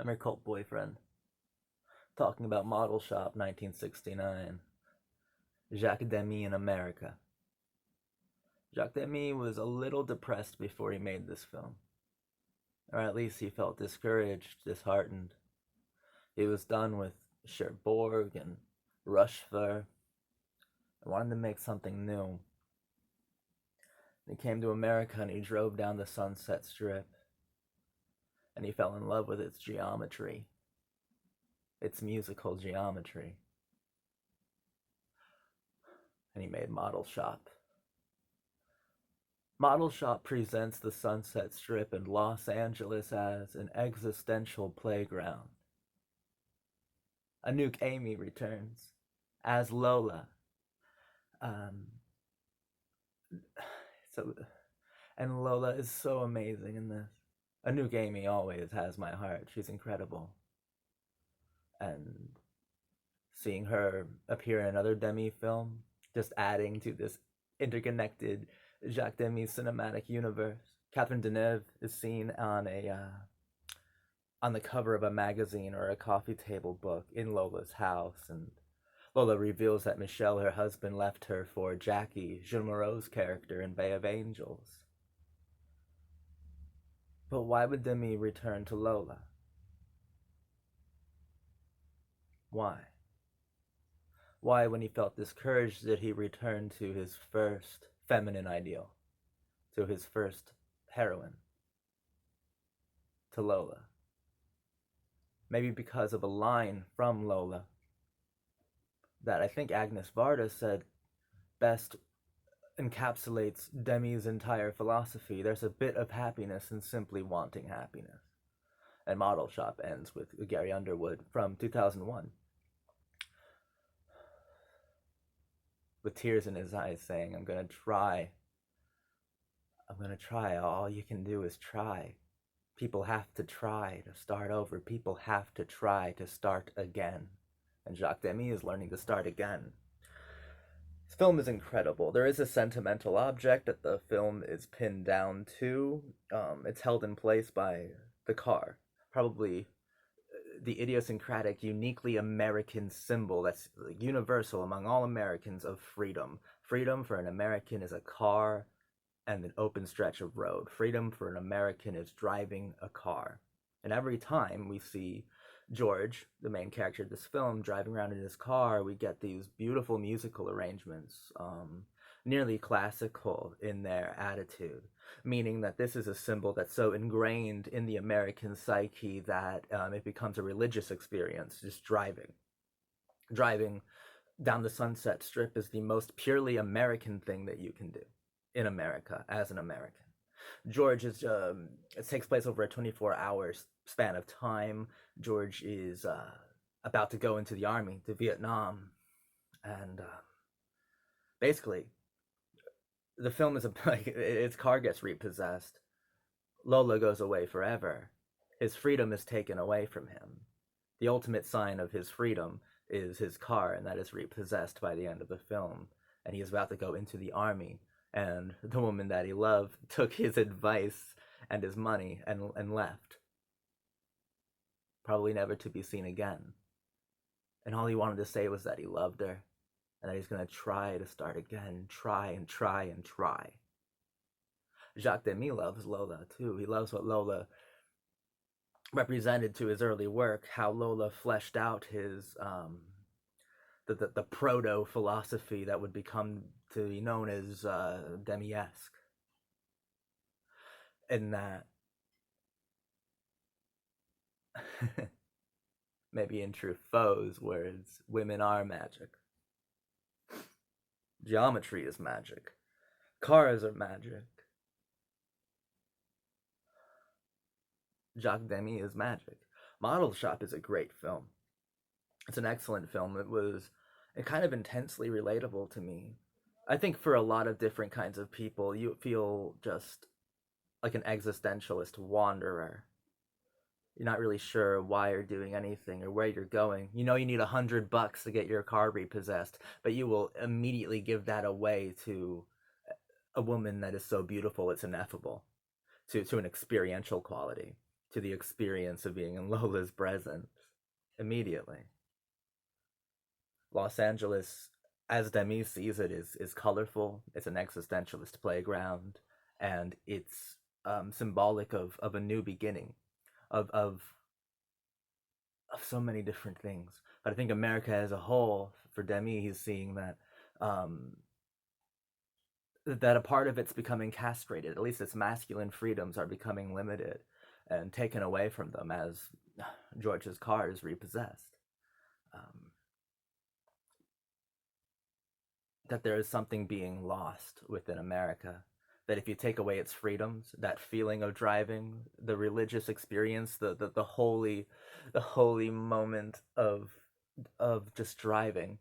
I'm your cult boyfriend. Talking about Model Shop 1969. Jacques Demy in America. Jacques Demy was a little depressed before he made this film. Or at least he felt discouraged, disheartened. He was done with Cherbourg and Rushfer and wanted to make something new. He came to America and he drove down the Sunset Strip. And he fell in love with its geometry, its musical geometry. And he made Model Shop. Model Shop presents the Sunset Strip in Los Angeles as an existential playground. Anouk Amy returns as Lola. So, and Lola is so amazing in this. Anouk Amy always has my heart. She's incredible. And seeing her appear in another Demy film, just adding to this interconnected Jacques Demy cinematic universe. Catherine Deneuve is seen on the cover of a magazine or a coffee table book in Lola's house, and Lola reveals that Michel, her husband, left her for Jackie, Jean Moreau's character in Bay of Angels. But why would Demy return to Lola? Why? Why, when he felt discouraged, did he return to his first feminine ideal, to his first heroine, to Lola? Maybe because of a line from Lola that I think Agnes Varda said best encapsulates Demy's entire philosophy. There's a bit of happiness in simply wanting happiness. And Model Shop ends with Gary Underwood from 2001 with tears in his eyes saying, I'm going to try. All you can do is try. People have to try to start over. People have to try to start again. And Jacques Demy is learning to start again. This film is incredible. There is a sentimental object that the film is pinned down to. It's held in place by the car. Probably the idiosyncratic, uniquely American symbol that's universal among all Americans of freedom. Freedom for an American is a car and an open stretch of road. Freedom for an American is driving a car. And every time we see George, the main character of this film, driving around in his car, we get these beautiful musical arrangements, nearly classical in their attitude, meaning that this is a symbol that's so ingrained in the American psyche that it becomes a religious experience, just driving. Driving down the Sunset Strip is the most purely American thing that you can do in America as an American. George is it takes place over a 24-hour span of time. George is about to go into the army to Vietnam, and basically, the film is like its car gets repossessed. Lola goes away forever. His freedom is taken away from him. The ultimate sign of his freedom is his car, and that is repossessed by the end of the film. And he is about to go into the army, and the woman that he loved took his advice and his money and left. Probably never to be seen again. And all he wanted to say was that he loved her, and that he's going to try to start again, try and try and try. Jacques Demy loves Lola too. He loves what Lola represented to his early work, how Lola fleshed out his the proto philosophy that would become to be known as Demy-esque, and that maybe in Truffaut's words, women are magic. Geometry is magic. Cars are magic. Jacques Demy is magic. Model Shop is a great film. It's an excellent film. It kind of intensely relatable to me. I think for a lot of different kinds of people, you feel just like an existentialist wanderer. You're not really sure why you're doing anything or where you're going. You know you need $100 to get your car repossessed, but you will immediately give that away to a woman that is so beautiful it's ineffable, to an experiential quality. to the experience of being in Lola's presence immediately. Los Angeles, as Demy sees it, is colorful. It's an existentialist playground, and it's symbolic of a new beginning, of, of of so many different things. But I think America as a whole, for Demy, he's seeing um, that a part of it's becoming castrated. At least its masculine freedoms are becoming limited and taken away from them as George's car is repossessed. Um, that there is something being lost within America. That if you take away its freedoms, that feeling of driving, the religious experience, the holy moment of just driving.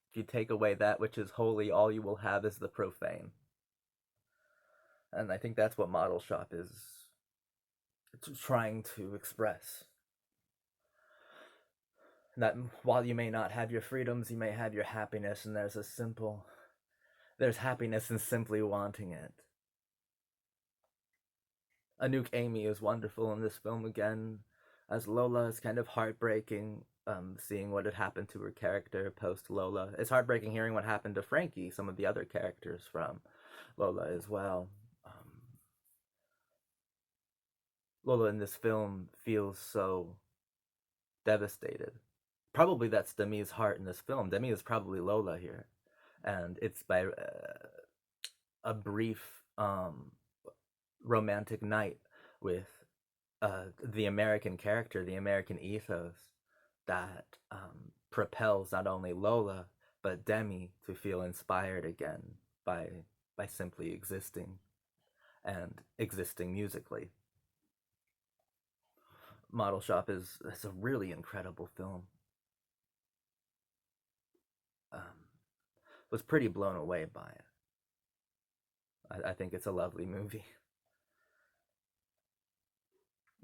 If you take away that which is holy, all you will have is the profane. And I think that's what Model Shop is trying to express. That while you may not have your freedoms, you may have your happiness, and there's happiness in simply wanting it. Anouk Amy is wonderful in this film again, as Lola. Is kind of heartbreaking, seeing what had happened to her character post Lola. It's heartbreaking hearing what happened to Frankie, some of the other characters from Lola as well. Lola in this film feels so devastated. Probably that's Demy's heart in this film. Demy is probably Lola here, and it's by a brief romantic night with the American character, the American ethos that propels not only Lola but Demy to feel inspired again by simply existing and existing musically. Model Shop is a really incredible film. Was pretty blown away by it. I think it's a lovely movie.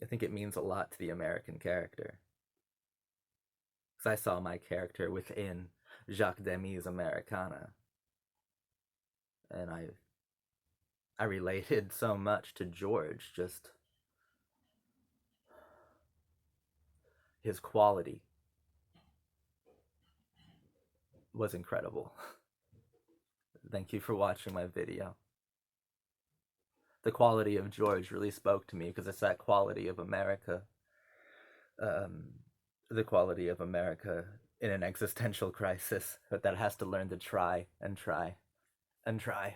I think it means a lot to the American character. Because I saw my character within Jacques Demy's Americana. And I related so much to George, just his quality was incredible. Thank you for watching my video. The quality of George really spoke to me because it's that quality of America. The quality of America in an existential crisis, but that has to learn to try and try and try.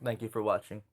Thank you for watching.